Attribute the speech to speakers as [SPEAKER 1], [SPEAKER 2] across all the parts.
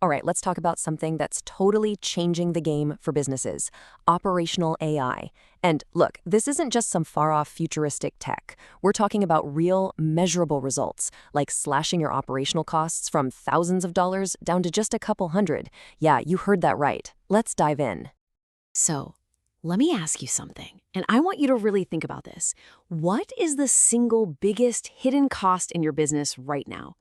[SPEAKER 1] All right, let's talk about something that's totally changing the game for businesses, operational AI. And look, this isn't just some far-off futuristic tech. We're talking about real, measurable results, like slashing your operational costs from thousands of dollars down to just a couple hundred. Yeah, you heard that right. Let's dive in.
[SPEAKER 2] So, let me ask you something, and I want you to really think about this. What is the single biggest hidden cost in your business right now?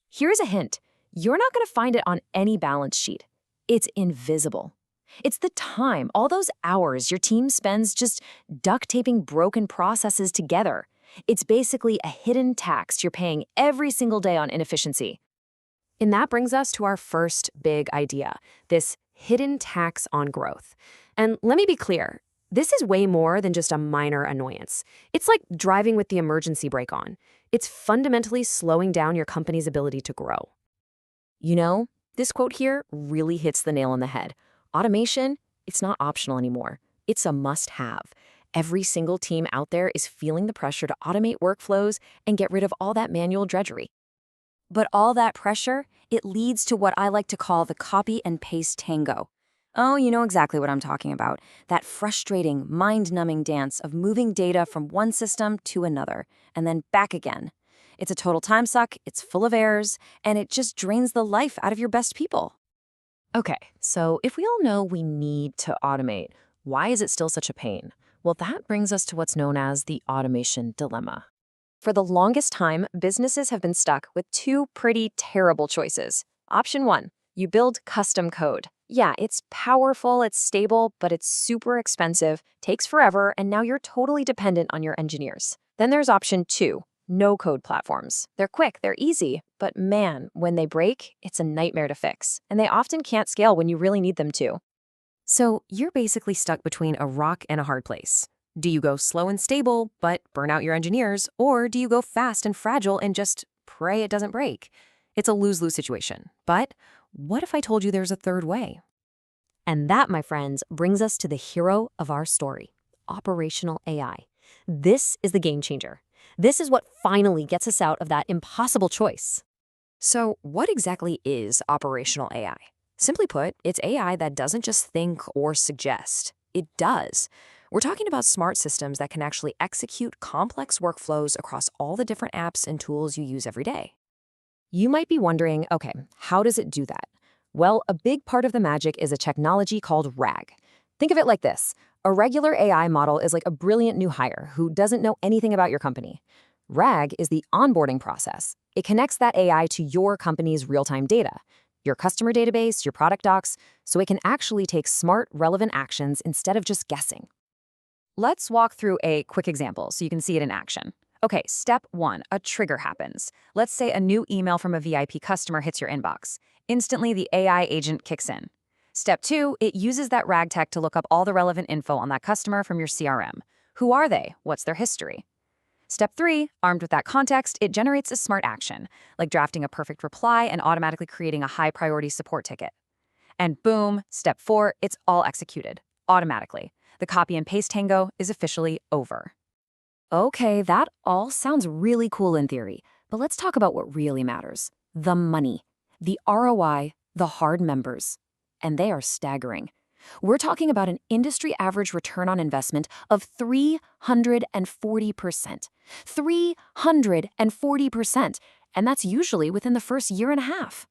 [SPEAKER 1] Here's a hint. You're not going to find it on any balance sheet. It's invisible. It's the time, all those hours your team spends just duct taping broken processes together. It's basically a hidden tax you're paying every single day on inefficiency. And that brings us to our first big idea, this hidden tax on growth. And let me be clear, this is way more than just a minor annoyance. It's like driving with the emergency brake on. It's fundamentally slowing down your company's ability to grow. You know, this quote here really hits the nail on the head. Automation, it's not optional anymore. It's a must-have. Every single team out there is feeling the pressure to automate workflows and get rid of all that manual drudgery. But all that pressure, it leads to what I like to call the copy and paste tango. Oh, you know exactly what I'm talking about. That frustrating, mind-numbing dance of moving data from one system to another, and then back again. It's a total time suck, it's full of errors, and it just drains the life out of your best people. Okay, so if we all know we need to automate, why is it still such a pain? Well, that brings us to what's known as the automation dilemma. For the longest time, businesses have been stuck with two pretty terrible choices. Option one, you build custom code. Yeah, it's powerful, it's stable, but it's super expensive, takes forever, and now you're totally dependent on your engineers. Then there's option two, no-code platforms. They're quick, they're easy, but man, when they break, it's a nightmare to fix, and they often can't scale when you really need them to. So you're basically stuck between a rock and a hard place. Do you go slow and stable, but burn out your engineers, or do you go fast and fragile and just pray it doesn't break? It's a lose-lose situation. But what if I told you there's a third way? And that, my friends, brings us to the hero of our story, operational AI. This is the game changer. This is what finally gets us out of that impossible choice. So what exactly is operational AI? Simply put, it's AI that doesn't just think or suggest. It does. We're talking about smart systems that can actually execute complex workflows across all the different apps and tools you use every day. You might be wondering, okay, how does it do that? Well, a big part of the magic is a technology called RAG. Think of it like this. A regular AI model is like a brilliant new hire who doesn't know anything about your company. RAG is the onboarding process. It connects that AI to your company's real-time data, your customer database, your product docs, so it can actually take smart, relevant actions instead of just guessing. Let's walk through a quick example so you can see it in action. Okay, step one, a trigger happens. Let's say a new email from a VIP customer hits your inbox. Instantly, the AI agent kicks in. Step two, it uses that RAG tech to look up all the relevant info on that customer from your CRM. Who are they? What's their history? Step three, armed with that context, it generates a smart action, like drafting a perfect reply and automatically creating a high-priority support ticket. And boom, step four, it's all executed, automatically. The copy and paste tango is officially over. Okay, that all sounds really cool in theory, but let's talk about what really matters. The money, the ROI, the hard members. And they are staggering. We're talking about an industry average return on investment of 340%. 340%. And that's usually within the first year and a half.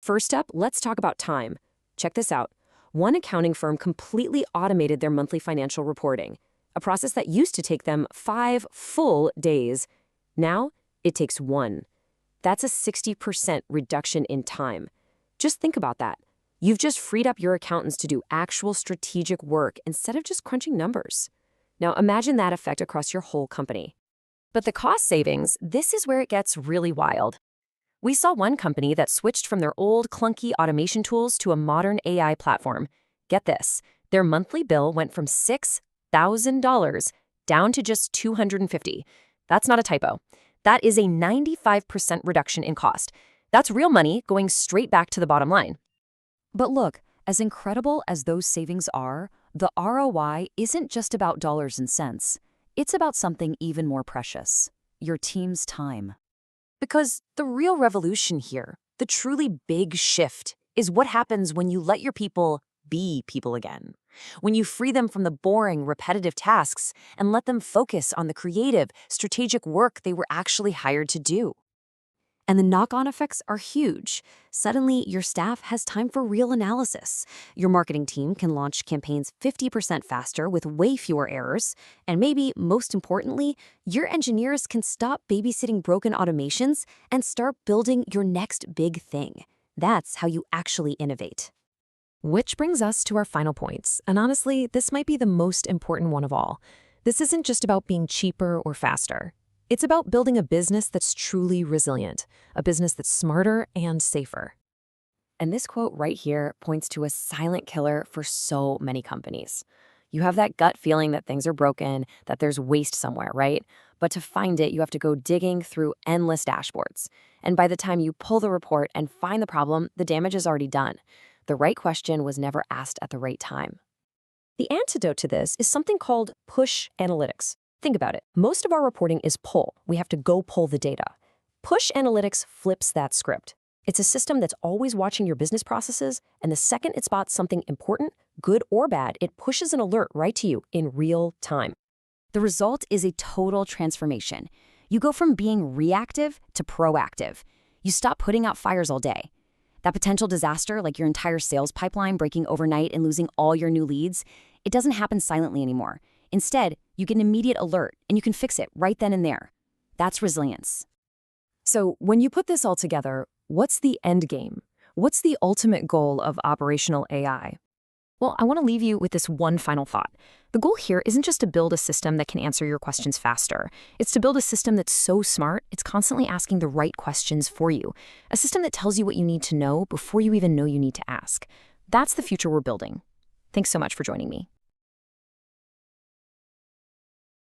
[SPEAKER 1] First up, let's talk about time. Check this out. One accounting firm completely automated their monthly financial reporting, a process that used to take them 5 full days. Now, it takes 1. That's a 60% reduction in time. Just think about that. You've just freed up your accountants to do actual strategic work instead of just crunching numbers. Now, imagine that effect across your whole company. But the cost savings, this is where it gets really wild. We saw one company that switched from their old clunky automation tools to a modern AI platform. Get this, their monthly bill went from $6,000 down to just $250. That's not a typo. That is a 95% reduction in cost. That's real money going straight back to the bottom line. But look, as incredible as those savings are, the ROI isn't just about dollars and cents. It's about something even more precious, your team's time. Because the real revolution here, the truly big shift,
[SPEAKER 2] is what happens when you let your people be people again. When you free them from the boring, repetitive tasks and let them focus on the creative, strategic work they were actually hired to do. And the knock-on effects are huge. Suddenly, your staff has time for real analysis. Your marketing team can launch campaigns 50% faster with way fewer errors. And maybe, most importantly, your engineers can stop babysitting broken automations and start building your next big thing. That's how you actually innovate.
[SPEAKER 1] Which brings us to our final points. And honestly, this might be the most important one of all. This isn't just about being cheaper or faster. It's about building a business that's truly resilient, a business that's smarter and safer. And this quote right here points to a silent killer for so many companies. You have that gut feeling that things are broken, that there's waste somewhere, right? But to find it, you have to go digging through endless dashboards. And by the time you pull the report and find the problem, the damage is already done. The right question was never asked at the right time. The antidote to this is something called push analytics. Think about it. Most of our reporting is pull. We have to go pull the data. Push analytics flips that script. It's a system that's always watching your business processes, and the second it spots something important, good or bad, it pushes an alert right to you in real time.
[SPEAKER 2] The result is a total transformation. You go from being reactive to proactive. You stop putting out fires all day. That potential disaster, like your entire sales pipeline breaking overnight and losing all your new leads, it doesn't happen silently anymore. Instead, you get an immediate alert, and you can fix it right then and there. That's resilience.
[SPEAKER 1] So when you put this all together, what's the end game? What's the ultimate goal of operational AI? Well, I want to leave you with this one final thought. The goal here isn't just to build a system that can answer your questions faster. It's to build a system that's so smart, it's constantly asking the right questions for you. A system that tells you what you need to know before you even know you need to ask. That's the future we're building. Thanks so much for joining me.